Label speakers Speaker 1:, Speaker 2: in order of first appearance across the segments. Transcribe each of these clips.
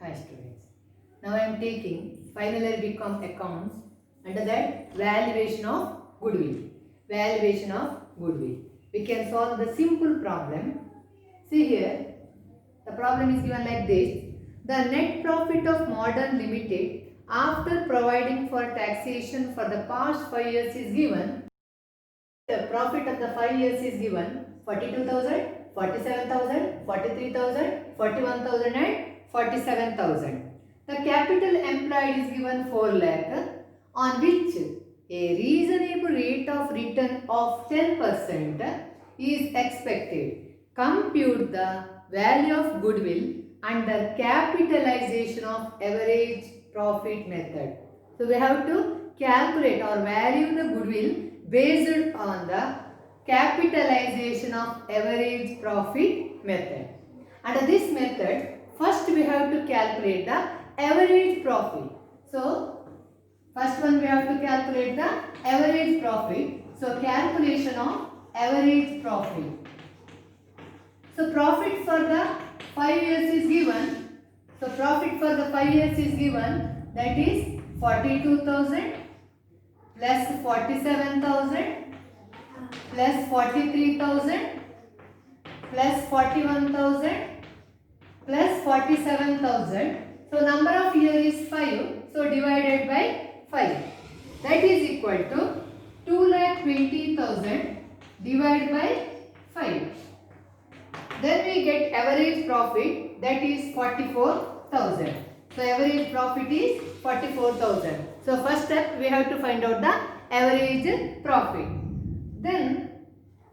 Speaker 1: Hi students. Now I am taking final year BCom accounts under that valuation of goodwill. Valuation of goodwill. We can solve the simple problem. See here, the problem is given like this. The net profit of Modern Limited after providing for taxation for the past 5 years is given. The profit of the 5 years is given 42,000, 47,000, 43,000, 41,000 and 47,000. The capital employed is given 4 lakh on which a reasonable rate of return of 10% is expected. Compute the value of goodwill under capitalization of average profit method. So we have to calculate or value the goodwill based on the capitalization of average profit method. Under this method, first we have to calculate the average profit. So, first one we have to calculate the average profit. So, calculation of average profit. So, profit for the 5 years is given. So, profit for the 5 years is given, that is 42,000 plus 47,000 plus 43,000 plus 41,000 plus 47,000. So number of years is 5. So divided by 5. That is equal to 2,20,000 divided by 5. Then we get average profit, that is 44,000. So average profit is 44,000. So first step we have to find out the average profit. Then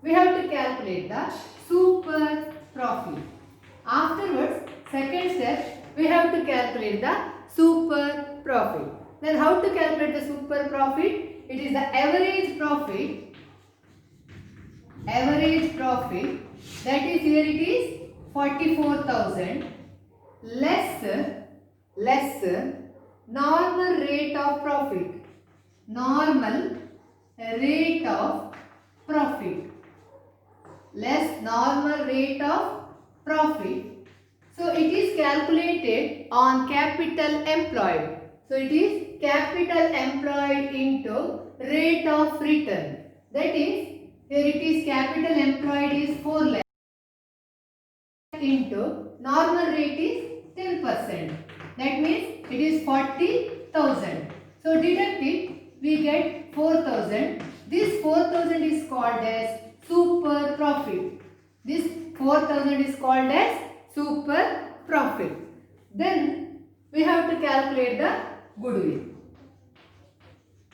Speaker 1: we have to calculate the super profit. Afterwards, second step, we have to calculate the super profit. Then how to calculate the super profit? It is the average profit. Average profit, that is here it is 44,000 less normal rate of profit. Normal rate of profit. Less normal rate of profit. So it is calculated on capital employed. So it is capital employed into rate of return. That is, here it is capital employed is 4 lakh into normal rate is 10%. That means it is 40,000. So deduct it, we get 4,000. This 4,000 is called as super profit. This 4,000 is called as super profit. Then we have to calculate the goodwill.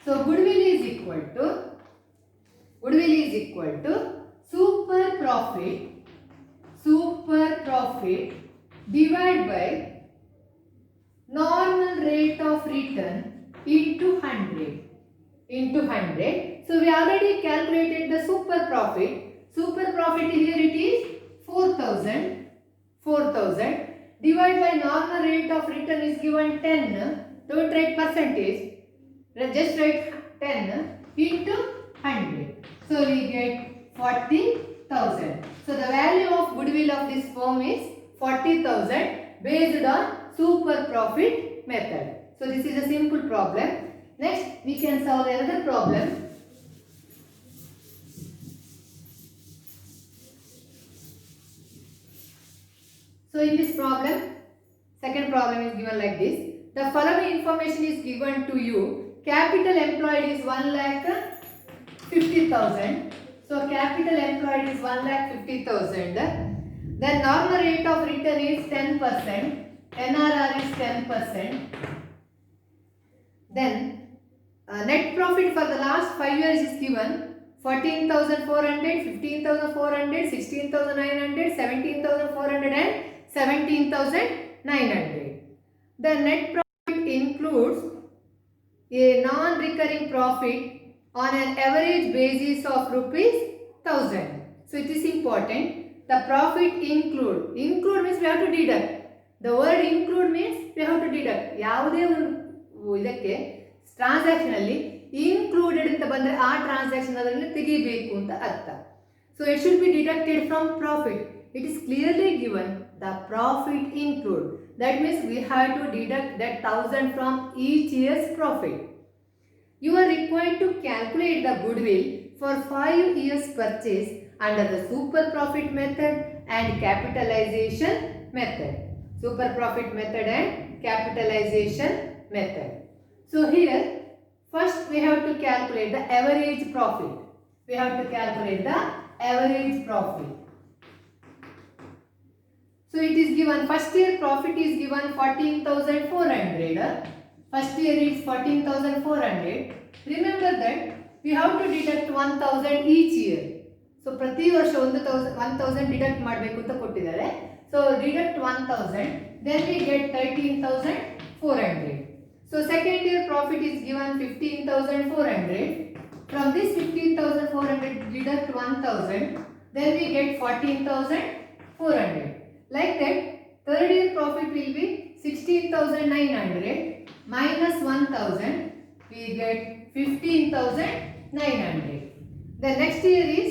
Speaker 1: So goodwill is equal to super profit divided by normal rate of return into 100. So we already calculated the super profit. Super profit here it is 4,000 divided by normal rate of return is given 10. Don't write percentage, just write 10 into 100. So we get 40,000. So the value of goodwill of this firm is 40,000 based on super profit method. So this is a simple problem. Next we can solve another problem. So in this problem, second problem is given like this. The following information is given to you. Capital employed is 1,50,000. So capital employed is 1,50,000. Then normal rate of return is 10%. NRR is 10%. Then net profit for the last 5 years is given 14,400, 15,400, 16,900, 17,400 and 17,900. The net profit includes a non-recurring profit on an average basis of rupees 1,000. So it is important. The profit include means we have to deduct. The word include means we have to deduct. ಯಾವುದೇ ಒಂದು ಇದಕ್ಕೆ transaction ಅಲ್ಲಿ included ಅಂತ ಬಂದ್ರೆ ಆ transaction ಅದನ್ನು ತೆಗಿಬೇಕು ಅಂತ ಅರ್ಥ. So it should be deducted from profit. It is clearly given the profit include. That means we have to deduct that 1000 from each year's profit. You are required to calculate the goodwill for 5 years purchase under the super profit method and capitalization method. Super profit method and capitalization method. So here first we have to calculate the average profit. We have to calculate the average profit. So it is given, first year profit is given 14,400. First year is 14,400. Remember that we have to deduct 1,000 each year. So ಪ್ರತಿ ವರ್ಷ 1,000 deduct ಮಾಡಬೇಕು ಅಂತ ಕೊಟ್ಟಿದ್ದಾರೆ. So deduct 1,000, then we get 13,400. So second year profit is given 15,400. From this 15,400 deduct 1,000, then we get 14,400. Like that, third year profit will be 16,900 minus 1,000, we get 15,900. The next year is,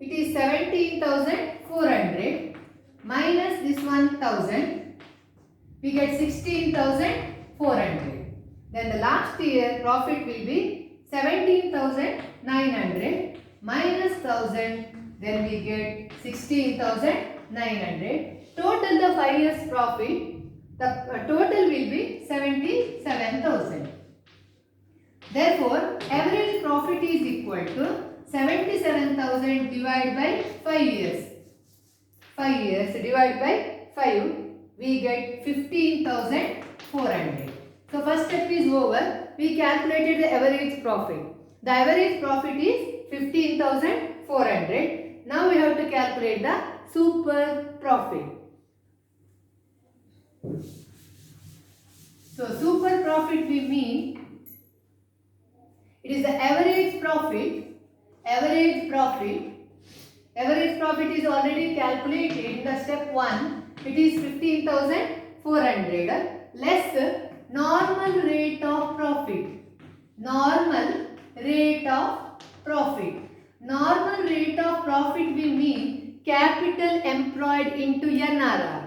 Speaker 1: it is 17,400 minus this 1,000, we get 16,400. Then the last year profit will be 17,900 minus 1,000, then we get 16,900. Total the 5 years profit, the total will be 77,000. Therefore, average profit is equal to 77,000 divided by 5 years. 5 years divided by 5, we get 15,400. So first step is over. We calculated the average profit. The average profit is 15,400. Now we have to calculate the super profit. So super profit we mean, it is the average profit. Average profit is already calculated in the step 1. It is 15,400 less normal rate of profit. Normal rate of profit. Normal rate of profit we mean capital employed into NRR.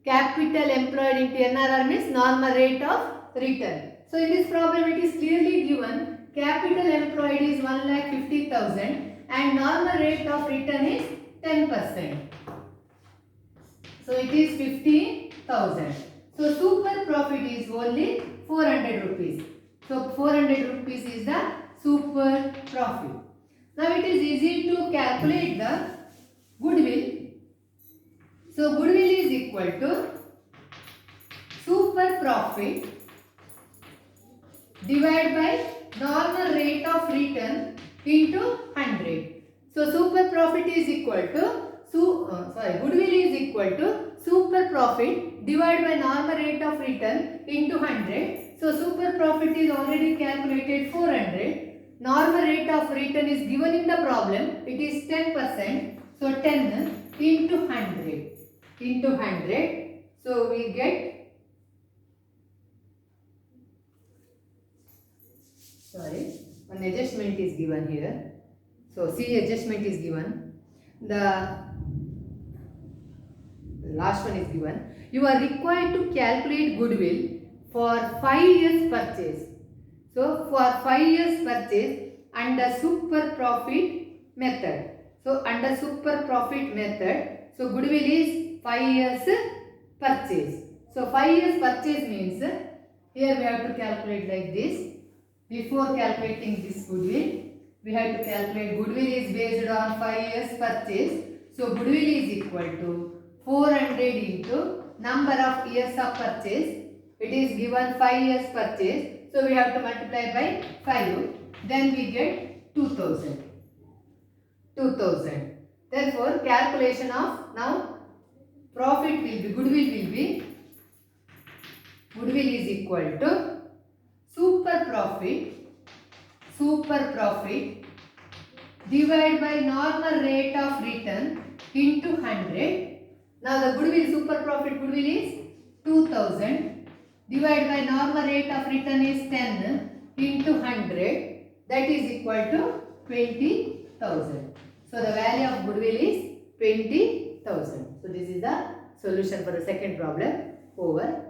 Speaker 1: Capital employed into NRR means normal rate of return. So in this problem it is clearly given capital employed is 1,50,000 and normal rate of return is 10%. So it is 15,000. So super profit is only 400 rupees. So 400 rupees is the super profit. Now it is easy to calculate the goodwill. So goodwill is equal to super profit divided by normal rate of return into 100. So super profit is equal to goodwill is equal to super profit divided by normal rate of return into 100. So super profit is already calculated 400. Normal rate of return is given in the problem. It is 10%. So 10 into 100 into 100. So we get, one adjustment is given here. So C adjustment is given. The last one is given. You are required to calculate goodwill for 5 years purchase. So for 5 years purchase under super profit method. So under super profit method, so goodwill is 5 years purchase. So 5 years purchase means here we have to calculate like this. Before calculating this goodwill, we have to calculate goodwill is based on 5 years purchase. So goodwill is equal to 400 into number of years of purchase. It is given 5 years purchase. So we have to multiply by 5. Then we get 2,000. 2,000. Therefore, calculation of now profit will be, goodwill is equal to super profit divided by normal rate of return into 100. Now the goodwill, super profit goodwill is 2,000 divided by normal rate of return is 10 into 100, that is equal to 20,000. So the value of goodwill is 20,000. So this is the solution for the second problem. over